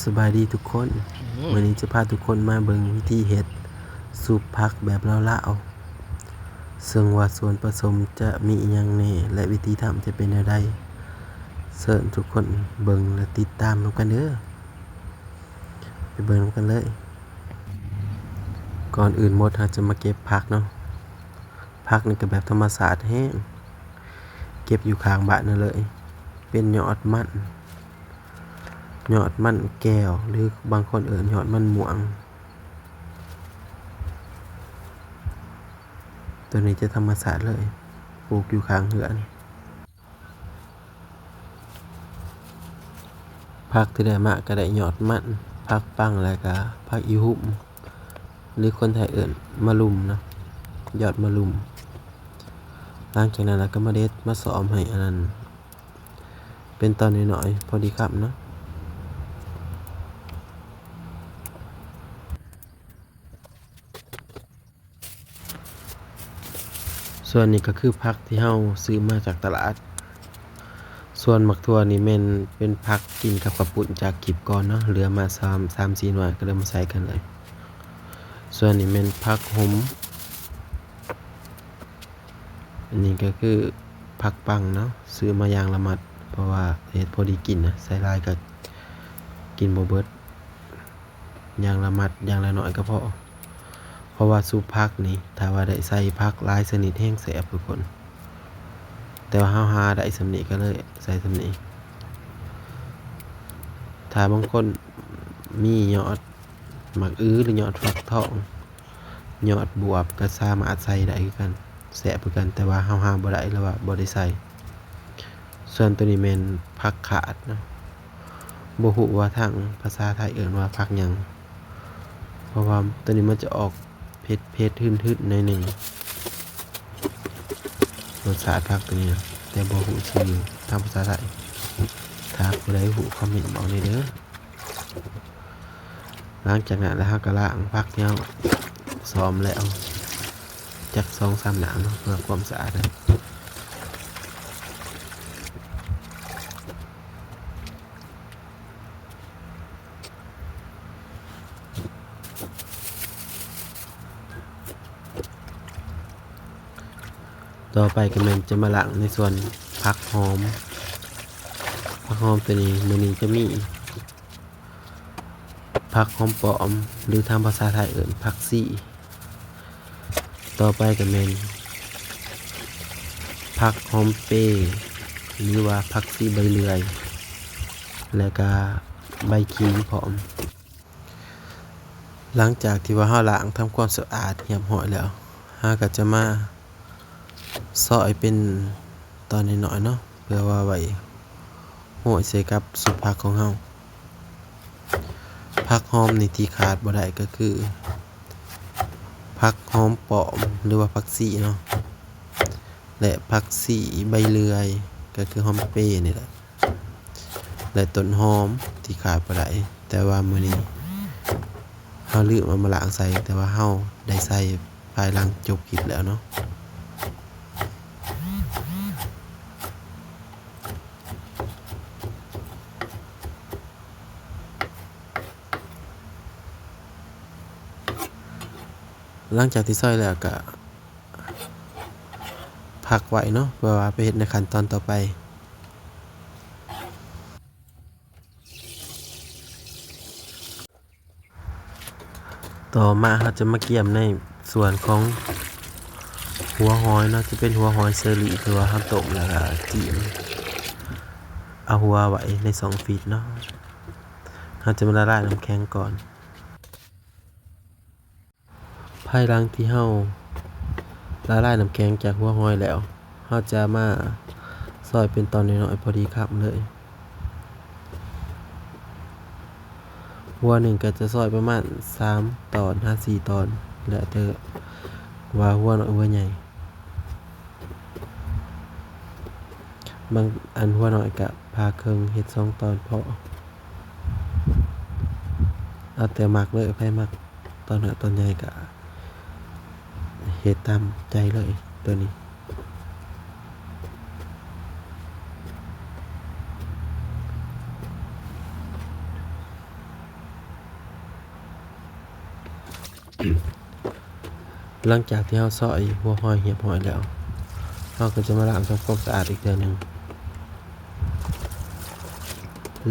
สบายดีทุกคนวันนี้จะพาทุกคนมาเบิ่งวิธีเฮ็ดซุปผักแบบลาวๆซึ่งว่าส่วนผสมจะมีอิหยังแหน่และวิธีทำจะเป็นแนวใดเชิญทุกคนเบิ่งและติดตามนำกันเด้อไปเบิ่งนำกันเลยก่อนอื่นหมดเราจะมาเก็บผักเนาะผักนี่ก็แบบธรรมชาติแห้งเก็บอยู่ข้างบ้านนั่นเลยเป็นยอดมันแก้วหรือบางคนเอิ้นยอดมันม่วงตัวนี้จะธรรมชาติเลยปลูกอยู่ข้างเรือนผักที่ได้มาก็ได้ยอดมันผักปังแล้วก็ผักอีหุ่มหรือคนไทยเอิ้นมะรุมเนาะยอดมะรุมหลังจากนั้นเราก็มาเด็ดมาซ้อมให้อันนั้นเป็นตอนน้อยๆพอดีคำเนาะส่วนนี้ก็คือผักที่เฮาซื้อมาจากตลาดส่วนมักทั่วนี่แม่นเป็นผักกินกับข้าวปุ้นจากคลิปก่อนเนาะเหลือมา3-4 หน่วยก็เลยมาใส่กันเลยส่วนนี้แม่นผักหอมอันนี้ก็คือผักปังเนาะซื้อมาอย่างละมัดเพราะว่าเฮ็ดพอดีกินนะใส่หลายก็กินบ่เบิดอย่างละมัดอย่างละน้อยก็พอเพราะว่าซุปผักนี่ถ้าว่าได้ใส่ผักหลายชนิดแห้งแซ่บทุกคนแต่ว่าเฮาหาได้สำนี้ก็เลยใส่สำนี้ถ้าบางคนมียอดหมักอื้อหรือยอดฟักทองยอดบวบก็สามารถใส่ได้คือกันแซ่บคือกันแต่ว่าเฮาหาบ่ได้แล้วว่าบ่ได้ใส่ส่วนตัวนี้แม่นผักขาดเนาะบ่ฮู้ว่าทางภาษาไทยเอิ้นว่าผักหยังเพราะว่าตัวนี้มันจะออกเผ็ดๆทื่นๆหน่อยหนึ่งรสชาติผักตัวนี้แต่บ่ฮู้ชื่อทางภาษาไทยถ้าผู้ใดฮู้คอมเมนต์บอกหน่อยเด้อหลังจากนั้นแล้วเราก็ล้างผักที่เราซ้อมแล้วจัก 2-3 น้ำเนาะเพื่อความสะอาดนะต่อไปก็แม่นจะมาล้างในส่วนผักหอมตัวนี้มื้อนี้จะมีผักหอมปลอมหรือทางภาษาไทยเอิ้นผักซี่ต่อไปก็แม่นผักหอมเปรย์หรือว่าผักซี่ใบเลื่อยแล้วก็ใบขิงพร้อมหลังจากที่ว่าเฮาล้างทำความสะอาดเรียบร้อยแล้วเฮาก็จะมาซอยเป็นตอนน้อยๆเนาะเพื่อว่าไว้โรยใส่กับซุปผักของเฮาผักหอมนี่ที่ขาดบ่ได้ก็คือผักหอมปลอมหรือว่าผักซี่เนาะและผักซี่ใบเลื่อยก็คือหอมเปรย์นี่แหละและต้นหอมที่ขาดบ่ได้แต่ว่ามื้อนี้เฮาลืมเอามาล้างใส่แต่ว่าเฮาได้ใส่ภายหลังจบคลิปแล้วเนาะหลังจากที่ซอยแล้วก็พักไว้เนาะเพื่อว่าไปเฮ็ดในขั้นตอนต่อไปต่อมาเราจะมาเกี่ยมในส่วนของหัวหอยเนาะจะเป็นหัวหอยเชอรี่คือว่าเราต้มแล้วก็จิ้มเอาหัวไว้ใน2 ฟีตเนาะเราจะมาละลายน้ำแข็งก่อนภายหลังที่เราละลายน้ำแข็งจากหัวหอยแล้วเราจะมาซอยเป็นตอนน้อยๆพอดีครับเลยหัวหนึ่งก็จะซอยประมาณ3 ตอน 5-4 ตอนแล้วแต่ว่าหัวน้อยหัวใหญ่บางอันหัวน้อยก็พาครึ่งเฮ็ด2 ตอนพอเอาแต่มักเลยไผมักตอนน้อยตอนใหญ่ก็เฮ็ดตามใจเลยตัวนี้ หลังจากที่เราซอยหัวหอยเหียบหอยแล้วเราก็จะมาล้างทำความสะอาดอีกเทื่อนึง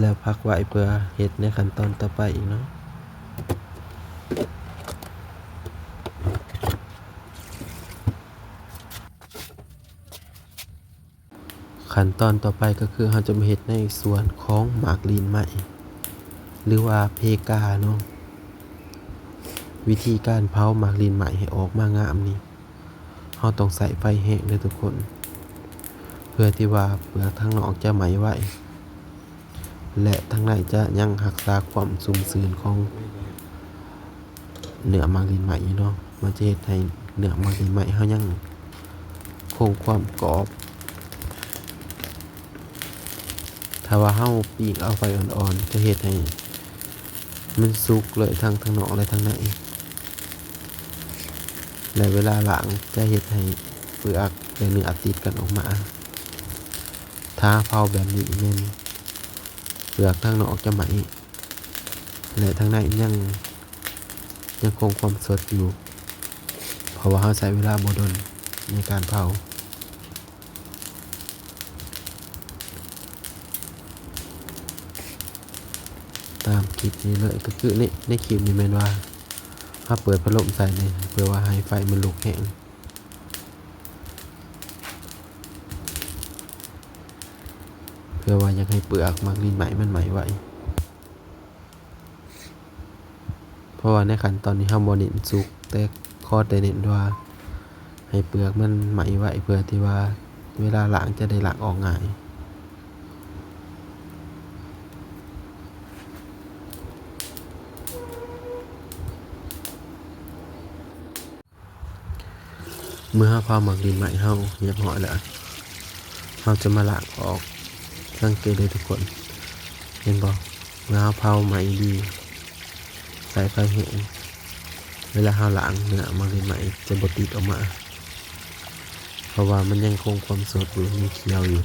แล้วพักไว้เพื่อเฮ็ดในขั้นตอนต่อไปอีกเนาะขั้นตอนต่อไปก็คือเราจะมาเฮ็ดในส่วนของหมากลีนไหมหรือว่าเพกาเนาะวิธีการเผาหมากลีนไหมให้ออกมางามนี่เราต้องใส่ไฟแห้งเลยทุกคนเพื่อที่ว่าเปลือกทั้งนอกจะไหมไว้และทั้งในจะยังรักษาความชุ่มชื้นของเนื้อหมากลีนไหมอยู่เนาะมันจะเฮ็ดให้เนื้อหมากลีนไหมเฮายังคงความกรอบถ้าว่าเฮาปิ้งเอาไฟอ่อนๆจะเฮ็ดให้มันสุกเลยทั้งนอกและทั้งในและเวลาล้างจะเฮ็ดให้เปลือกและเนื้อติดกันออกมาถ้าเผาแบบนี้แม่นเปลือกทั้งนอกจะไหมและทั้งในยังคงความสดอยู่เพราะว่าเฮาใช้เวลาบ่ดนในการเผาตามคลิปนี้เลยก็คือในคลิปนี้แม่นว่าถ้าเปิดพัดลมใส่เลยเพื่อว่าให้ไฟมันลุกแห้งเพื่อว่าอยากให้เปลือกหมากลีนไหมมันไหมไว้เพราะว่าในขั้นตอนนี้เฮาบ่เน้นสุกแต่ขอแต่เน้นว่าให้เปลือกมันไหมไว้เพื่อที่ว่าเวลาล้างจะได้ล้างออกง่ายเมื่อเผาหมากลีนไหมเฮาเรียบร้อยแล้วเราจะมาล้างออกสังเกตเลยทุกคนเห็นบ่เมื่อเผาไหมดีใส่ไฟแห้งเวลาเราล้างเนื้อหมากลีนไหมจะบ่ติดออกมาเพราะว่ามันยังคงความสดอยู่มีเคี้ยวอยู่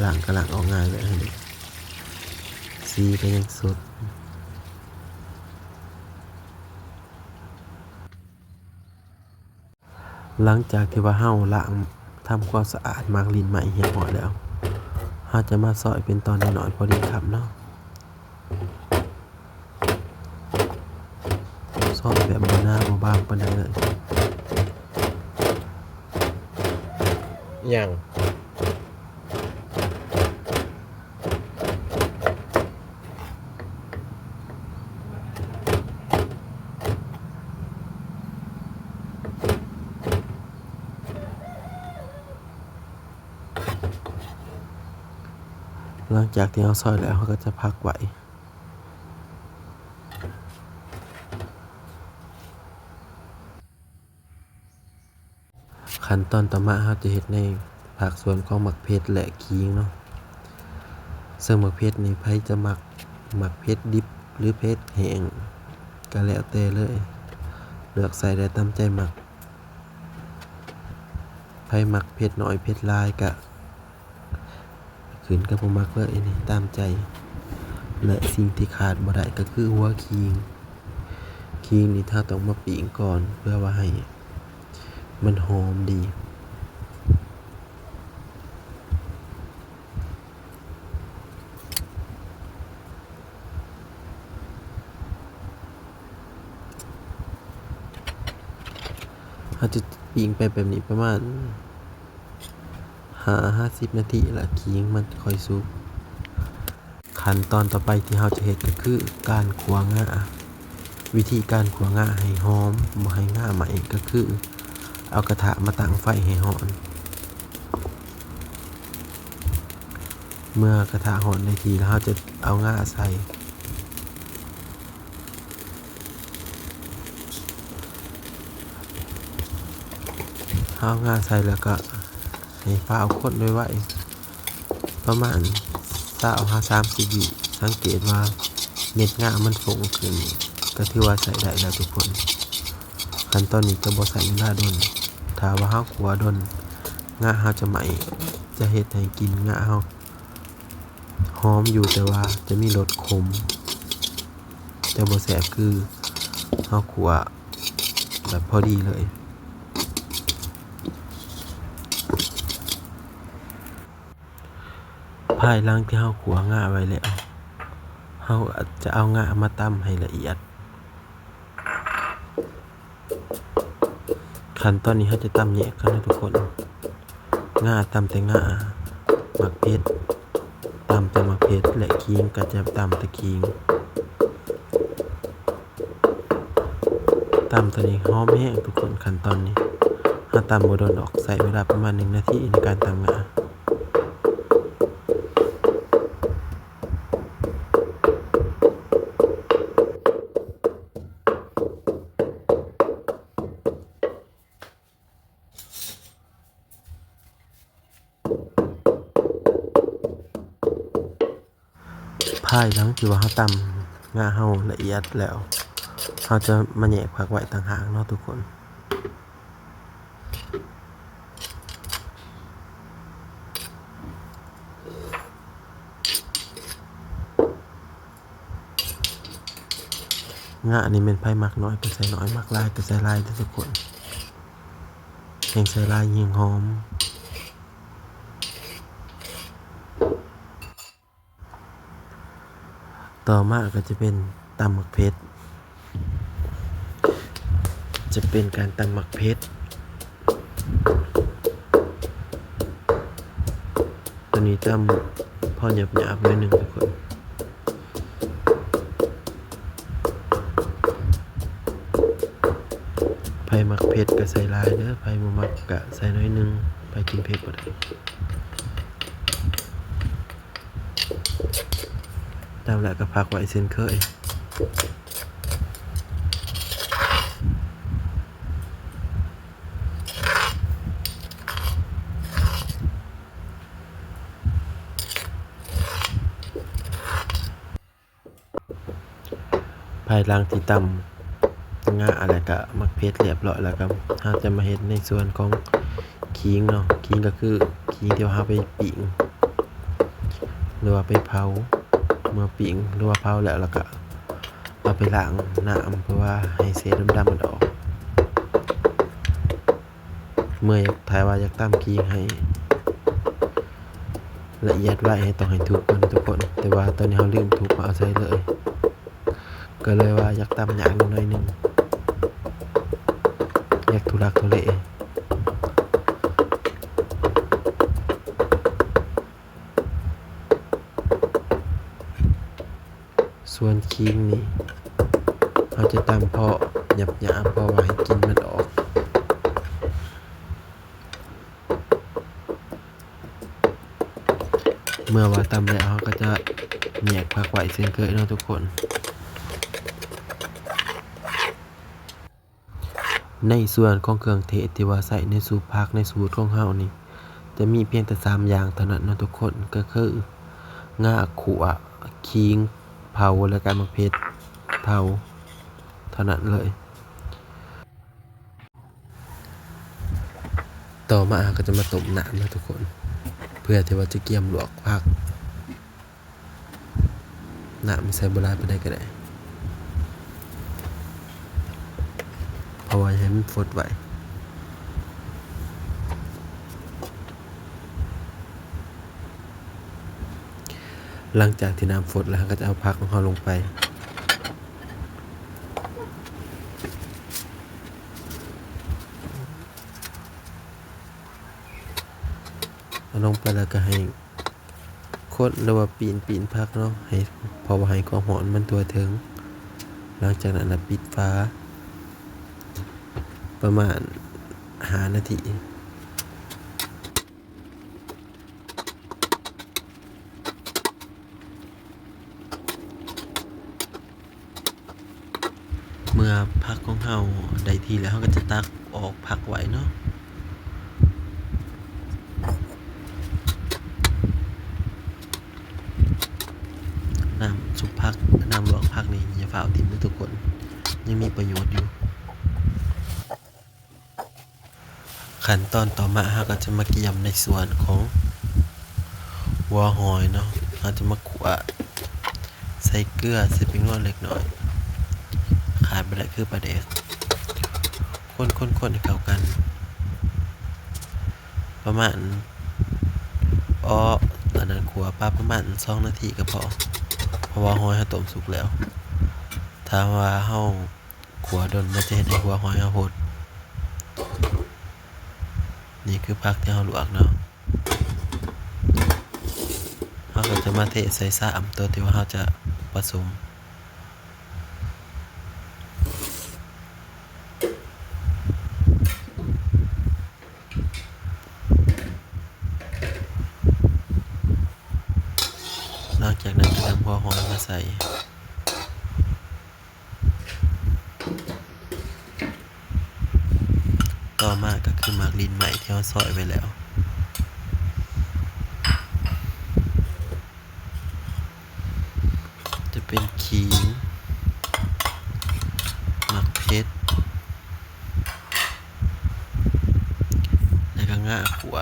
ล้างก็ล้างออกง่ายเลยนี่สีก็ยังสดหลังจากที่ว่าเฮาล้างทำความสะอาดหมากลีนไหมเรียบร้อยแล้วเฮาจะมาซอยเป็นตอนน้อยๆพอดีคำเนาะซอยแบบบ่หนาบ่บางปานใดเลยอย่างหลังจากที่เราซอยแล้วเราก็จะพักไว้ขั้นตอนต่อมาเราจะเฮ็ดในภาคส่วนของหมักเพชรและขิงเนาะซึ่งหมักเพชรนี่ไผจะหมักเพชรดิบหรือเพชรแห้งก็แล้วแต่เลยเลือกใส่ได้ตามใจหมักไผหมักเพชรน้อยเพชรหลายก็ขึ้นกับผู้มักเลยนี่ตามใจและสิ่งที่ขาดบ่ได้ก็คือหัวขิงนี่ถ้าต้องมาปิ้งก่อนเพื่อว่าให้มันหอมดีเราจะปิ้งไปแบบนี้ประมาณ50 นาทีแล้วขิงมันค่อยสุกขั้นตอนต่อไปที่เราจะเฮ็ดก็คือการคั่วง่าวิธีการคั่วง่าให้หอมบ่ให้ง่าไหม้ก็คือเอากระทะมาตั้งไฟให้ร้อนเมื่อกระทะร้อนได้ที่แล้วเราจะเอาง่าใส่เอาง่าใส่แล้วก็ให้ฟ้าเอาคนไว้ประมาณ20-30 วิสังเกตว่าเม็ดง่ามันฟงขึ้นก็ถือว่าใส่ได้แล้วทุกคนขั้นตอนนี้ก็บ่ใส่เวลาดนถ้าว่าเฮาคั่วดนง่าเฮาจะไหม้จะเฮ็ดให้กินง่าเฮาหอมอยู่แต่ว่าจะมีรสขมจะบ่แซ่บคือ เฮาคั่วแบบพอดีเลยภายหลังที่เฮาคั่วง่าไว้แล้วเฮาจะเอาง่ามาตำให้ละเอียดขั้นตอนนี้เฮาจะตำแยกกันนะทุกคนง่าตำแต่ง่าหมักเพชรตำแต่หมักเพชรและขิงก็จะตำแต่ขิงตำตัวนี้หอมแห้งทุกคนขั้นตอนนี้เฮาตำบ่โดนดอกใส่เวลาประมาณ1นาทีในการตำง่าภายหลังที่ว่าเฮาตำง่าเฮาละเอียดแล้วเฮาจะมาแยกผักไว้ต่างหากเนาะทุกคนง่านี่แม่นไผมักน้อยก็ใส่น้อยมักหลายก็ใส่หลายเด้อทุกคนแห่งใส่หลายยิ่งหอมต่อมาก็จะเป็นตำหมักเพชรจะเป็นการตำหมักเพชรตัวนี้ตำพอหยาบๆหน่อยหนึ่งทุกคนไผมักเผ็ดก็ใส่หลายเด้อไผบ่มักก็ใส่น้อยหนึงไผกินเผ็ดบ่ได้ตามแล้วก็พักไว้เช่นเคยภายหลังที่ตำง่าอะไรก็มักเผ็ดเรียบร้อยแล้วก็เฮาจะมาเฮ็ดในส่วนของขิงเนาะขิงก็คือขิงที่เฮาไปปิ้งหรือว่าไปเผาเมื่อปิ้งหรือว่าเผาแล้วก็เอาไปล้างน้ำเพื่อว่าให้เศษดำๆมันออกเมื่ออยากตำขิงให้ละเอียดไว้ให้ต้องให้ถูกก่อนทุกคนแต่ว่าตอนนี้เฮาลืมถูกมาเอาใส่เลยก็เลยว่าอยากตำหยางหน่อยหนึ่งอยากทุลักทุเลส่วนขิงนี่เราจะตำพอหยาบๆพอว่าให้กินมันออกเมื่อว่าตำแล้วเราก็จะแยกผักไว้เช่นเคยเนาะทุกคนในส่วนของเครื่องเทศที่ว่าใส่ในสูตรผักในสูตรของเฮานี่จะมีเพียงแต่3อย่างเท่านั้นเนาะทุกคนก็คือง่าขั่วขิงเผาและก็มะเขือเผาเท่านั้นเลยต่อมาก็จะมาต้มน้ำนะทุกคนเพื่อที่ว่าจะเกี่ยมลวกผักน้ำใส่บ่หลายปานใดก็ได้เพราะว่าให้มันฟดไว้หลังจากที่น้ำฟดแล้วก็จะเอาผักของเราลงไปเอาลงไปแล้วก็ให้คนหรือว่าปีนผักเนาะให้พอว่าให้ความร้อนมันทั่วถึงหลังจากนั้นปิดฝาประมาณ5นาทีเมื่อผักของเราได้ที่แล้วเราก็จะตักออกพักไว้เนาะน้ำซุปผักน้ำลวกผักนี่อย่าฝ่าเอาทิ้งนะทุกคนยังมีประโยชน์อยู่ขั้นตอนต่อมาเราก็จะมาเกี่ยมในส่วนของหัวหอยเนาะเราจะมาคั่วใส่เกลือใส่พริกน้อยเล็กน้อยข ขาดบ่ได้คือปลาแดกคนให้เข้ากันประมาณตอนนั้นขัวปลาประมาณ2นาทีก็พอเพราะว่าหอยเฮาต้มสุกแล้วถ้าว่าเฮาขัวดนมันจะเฮ็ดให้หัวหอยเฮาโหดนี่คือผักที่เฮาลวกเนาะเฮาก็จะมาเทใส่ซ้ำตัวที่ว่าเฮาจะผสมหลังจากนั้นก็นำหัวหอยมาใส่ต่อมาก็คือหมากลิ้นใหม่ที่เราซอยไว้แล้วจะเป็นขิงหมักเพชรแล้วก็ง่าขัว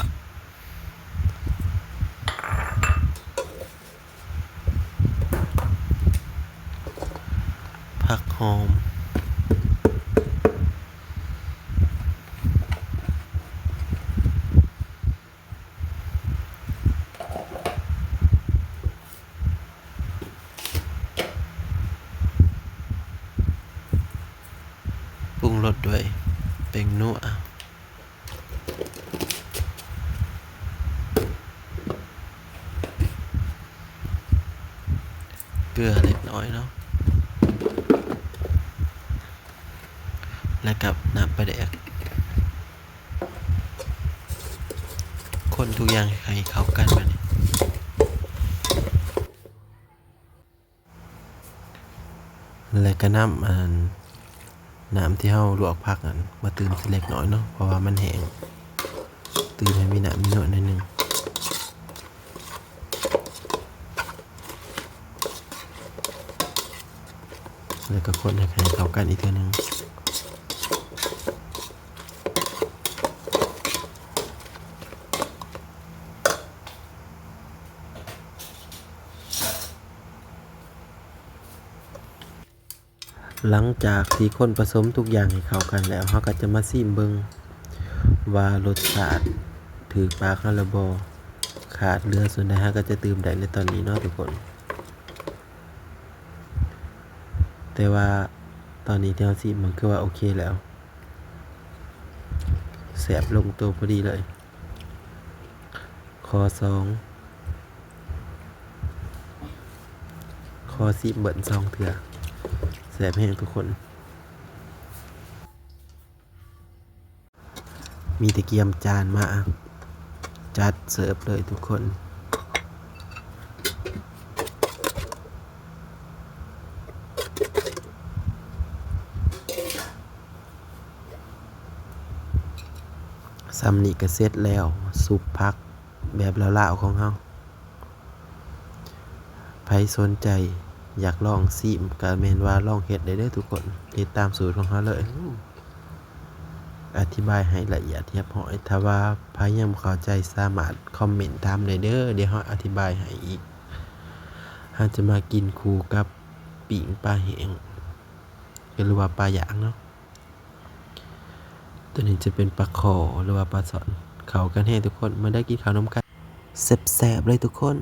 ผักหอมปรุงรสด้วยเป็นนัวเกลือเล็กน้อยเนาะแล้วกับน้ำปลาแดกคนทุกอย่างให้เข้ากันมานี่แล้วก็น้ำที่เฮาลวกผักนั่นมาเติมสักเล็กน้อยเนาะเพราะว่ามันแห้งเติมให้มีน้ำมีนวลนิดนึงแล้วก็คนให้เข้ากันอีกทีนึงหลังจากที่คนผสมทุกอย่างให้เข้ากันแล้วเราก็จะมาซิมเบิ่งว่ารสชาติถูกปากเราหรือบ่ขาดเหลือส่วนใดเราก็จะเติมได้ในตอนนี้เนาะทุกคนแต่ว่าตอนนี้ที่เราซิมมันคือว่าโอเคแล้วแซ่บลงตัวพอดีเลยข้อ10เบิ่น2เทื่อแซ่บแห้งทุกคนมีตะเกียมจานมาจัดเสิร์ฟเลยทุกคนซ้ำนี่ก็เสร็จแล้วซุปผักแบบลาวๆของเฮาใครสนใจอยากลองซิมก็แม่นว่าลองเฮ็ดได้เด้อทุกคนเฮ็ดตามสูตรของเฮาเลยอธิบายให้ละเอียดเรียบร้อยถ้าว่าใครยังบ่เข้าใจสามารถคอมเมนต์ถามได้เด้อเดี๋ยวเฮาอธิบายให้อีกเฮาจะมากินคู่กับปิ้งปลาแห้งหรือว่าปลาย่างเนาะตัวนี้จะเป็นปลาขอหรือว่าปลาสอนเข้ากันแฮงทุกคนมาได้กินข้าวนำกันแซ่บๆเลยทุกคน